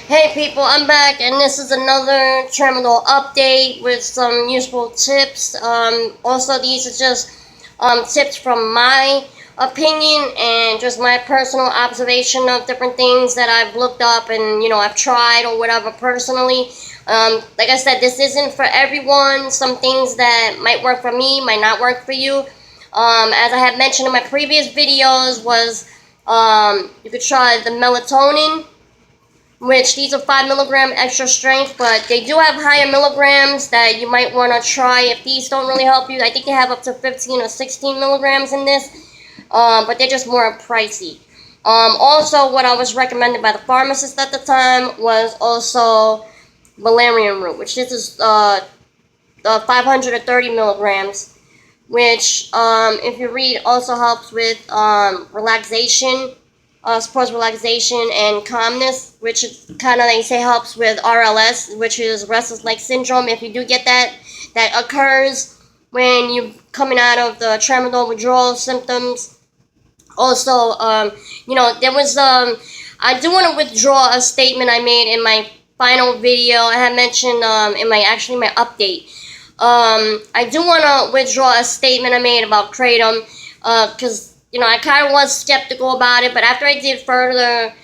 Hey people, I'm back and this is another Tramadol update with some useful tips. Also, these are just tips from my opinion and just my personal observation of different things that I've looked up and I've tried or whatever personally. Like I said, this isn't for everyone. Some things that might work for me might not work for you. As I had mentioned in my previous videos, was you could try the melatonin, which these are 5 milligram extra strength, but they do have higher milligrams that you might want to try if these don't really help you. I think they have up to 15 or 16 milligrams in this, but they're just more pricey. Also, what I was recommended by the pharmacist at the time was also valerian root, which this is 530 milligrams, which, if you read, also helps with relaxation, supports relaxation and calmness, which is kind of, they say, helps with RLS, which is restless leg syndrome. If you do get that occurs when you're coming out of the tramadol withdrawal symptoms. Also, there was I do want to withdraw a statement I made in my final video. I had mentioned in my update. I do want to withdraw a statement I made about kratom, because I kind of was skeptical about it, but after I did further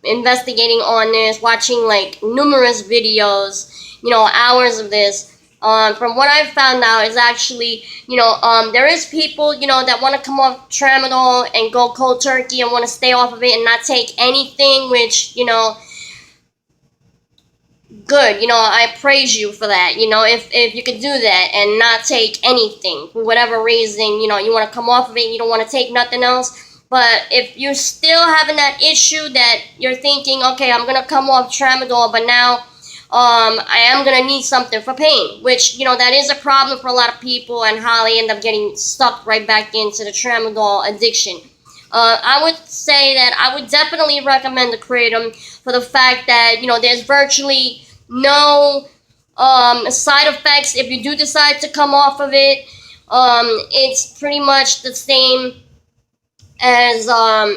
investigating on this, watching like numerous videos, hours of this, from what I've found out is actually, there is people, that want to come off tramadol and go cold turkey and want to stay off of it and not take anything, which, good. I praise you for that. If you could do that and not take anything for whatever reason, you want to come off of it, you don't want to take nothing else. But if you're still having that issue that you're thinking, okay, I'm gonna come off tramadol, but now I am gonna need something for pain, which that is a problem for a lot of people, and how they end up getting sucked right back into the tramadol addiction. I would say that I would definitely recommend the kratom for the fact that there's virtually no side effects if you do decide to come off of it. It's pretty much the same as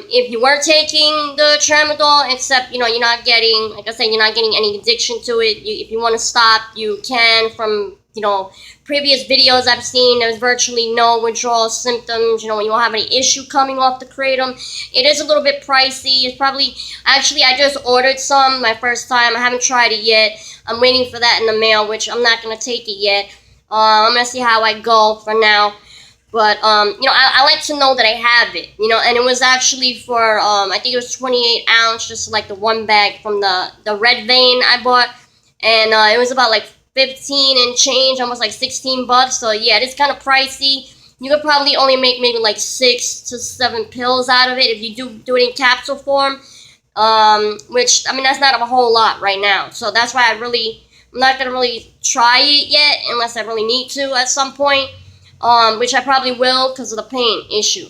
if you were taking the tramadol, except you're not getting, like I said, you're not getting any addiction to it. If you want to stop, you can. From previous videos I've seen, there's virtually no withdrawal symptoms. You won't have any issue coming off the kratom. It is a little bit pricey. It's probably, actually, I just ordered some my first time. I haven't tried it yet. I'm waiting for that in the mail, which I'm not gonna take it yet. I'm gonna see how I go for now. But I like to know that I have it. And it was actually for I think it was 28 ounce, just like the one bag from the Red Vein I bought, and it was about like 15 and change, almost like $16. So yeah, it's kind of pricey. You could probably only make maybe like 6 to 7 pills out of it if you do it in capsule form. Which, I mean, that's not a whole lot right now. So that's why I'm not gonna really try it yet unless I really need to at some point. Which I probably will because of the pain issue.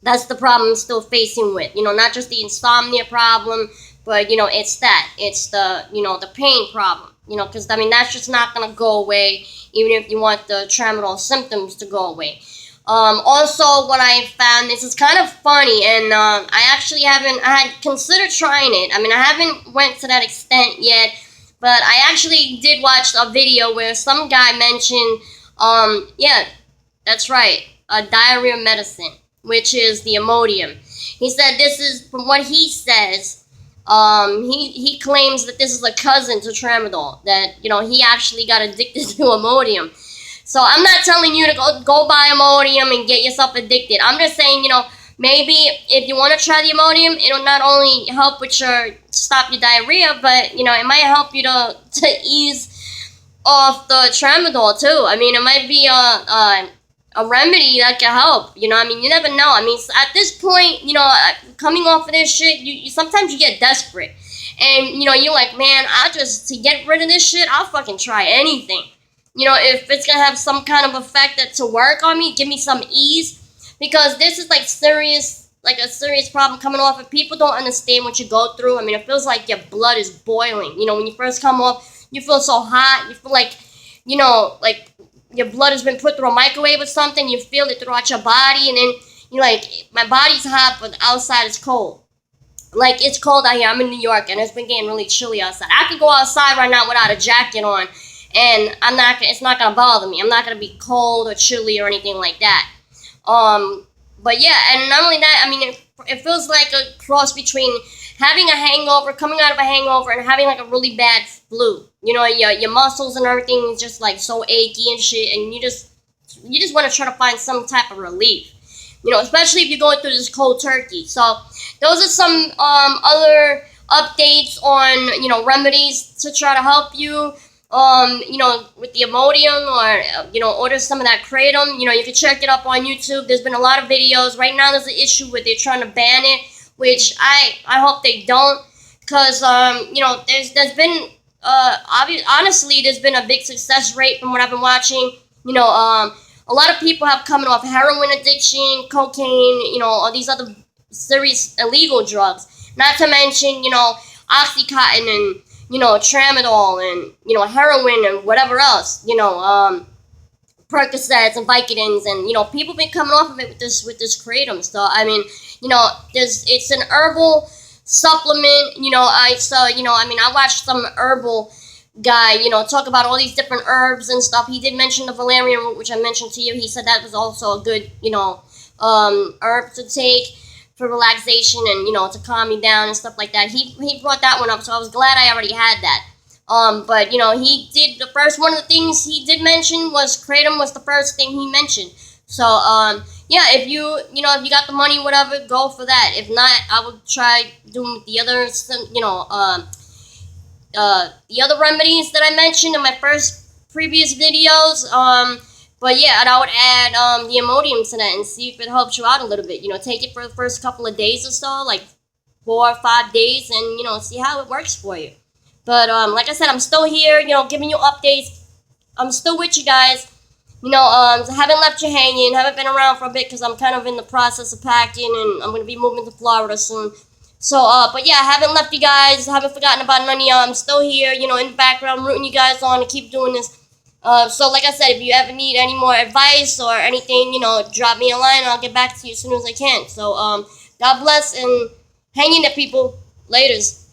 That's the problem I'm still facing with. Not just the insomnia problem, but it's the pain problem. Because I mean, that's just not gonna go away even if you want the tramadol symptoms to go away. Also, what I found, this is kind of funny, and I had considered trying it. I mean, I haven't went to that extent yet, but I actually did watch a video where some guy mentioned, yeah, that's right, a diarrhea medicine, which is the Imodium. He said this is, from what he says, he claims that this is a cousin to tramadol, that, he actually got addicted to Imodium. So I'm not telling you to go buy Imodium and get yourself addicted. I'm just saying, maybe if you want to try the Imodium, it'll not only help with stop your diarrhea, but, it might help you to ease off the tramadol too. I mean, it might be a remedy that can help. I mean, you never know. I mean, at this point, coming off of this shit, you sometimes you get desperate, and you're like, man, to get rid of this shit, I'll fucking try anything. If it's gonna have some kind of effect that to work on me, give me some ease, because this is like a serious problem coming off. If people don't understand what you go through, I mean, it feels like your blood is boiling. When you first come off, you feel so hot. You feel like, like your blood has been put through a microwave or something. You feel it throughout your body, and then you're like, my body's hot, but the outside is cold. Like, it's cold out here. I'm in New York, and it's been getting really chilly outside. I could go outside right now without a jacket on, and it's not gonna bother me. I'm not gonna be cold or chilly or anything like that. But yeah, and not only that, I mean, it feels like a cross between having a hangover, coming out of a hangover, and having like a really bad flu. You know, your muscles and everything is just like so achy and shit, and you just want to try to find some type of relief. You know, especially if you're going through this cold turkey. So those are some other updates on, you know, remedies to try to help you. You know, with the Imodium, or you know, order some of that kratom. You know, you can check it up on YouTube. There's been a lot of videos. Right now, there's an issue where they're trying to ban it, which I hope they don't, because you know, there's been honestly, there's been a big success rate from what I've been watching. You know, a lot of people have coming off heroin addiction, cocaine, you know, all these other serious illegal drugs. Not to mention, you know, Oxycontin and, you know, Tramadol and, you know, heroin and whatever else, you know, Percocets and Vicodins, and, you know, people been coming off of it with this kratom. So, I mean, you know, it's an herbal supplement, you know. I watched some herbal guy, you know, talk about all these different herbs and stuff. He did mention the valerian root, which I mentioned to you. He said that was also a good, you know, herb to take for relaxation and, you know, to calm me down and stuff like that. He brought that one up, so I was glad I already had that. But, you know, he did, the first one of the things he did mention was kratom was the first thing he mentioned. So, yeah, if you got the money, whatever, go for that. If not, I would try doing the other, you know, the other remedies that I mentioned in my previous videos. But yeah, and I would add the Imodium to that and see if it helps you out a little bit. You know, take it for the first couple of days or so, like 4 or 5 days, and, you know, see how it works for you. But like I said, I'm still here, you know, giving you updates. I'm still with you guys. You know, haven't left you hanging, haven't been around for a bit because I'm kind of in the process of packing, and I'm going to be moving to Florida soon. So, but yeah, I haven't left you guys, haven't forgotten about none of y'all. I'm still here, you know, in the background, rooting you guys on to keep doing this. So like I said, if you ever need any more advice or anything, you know, drop me a line and I'll get back to you as soon as I can. So, God bless and hang in there, people. Laters.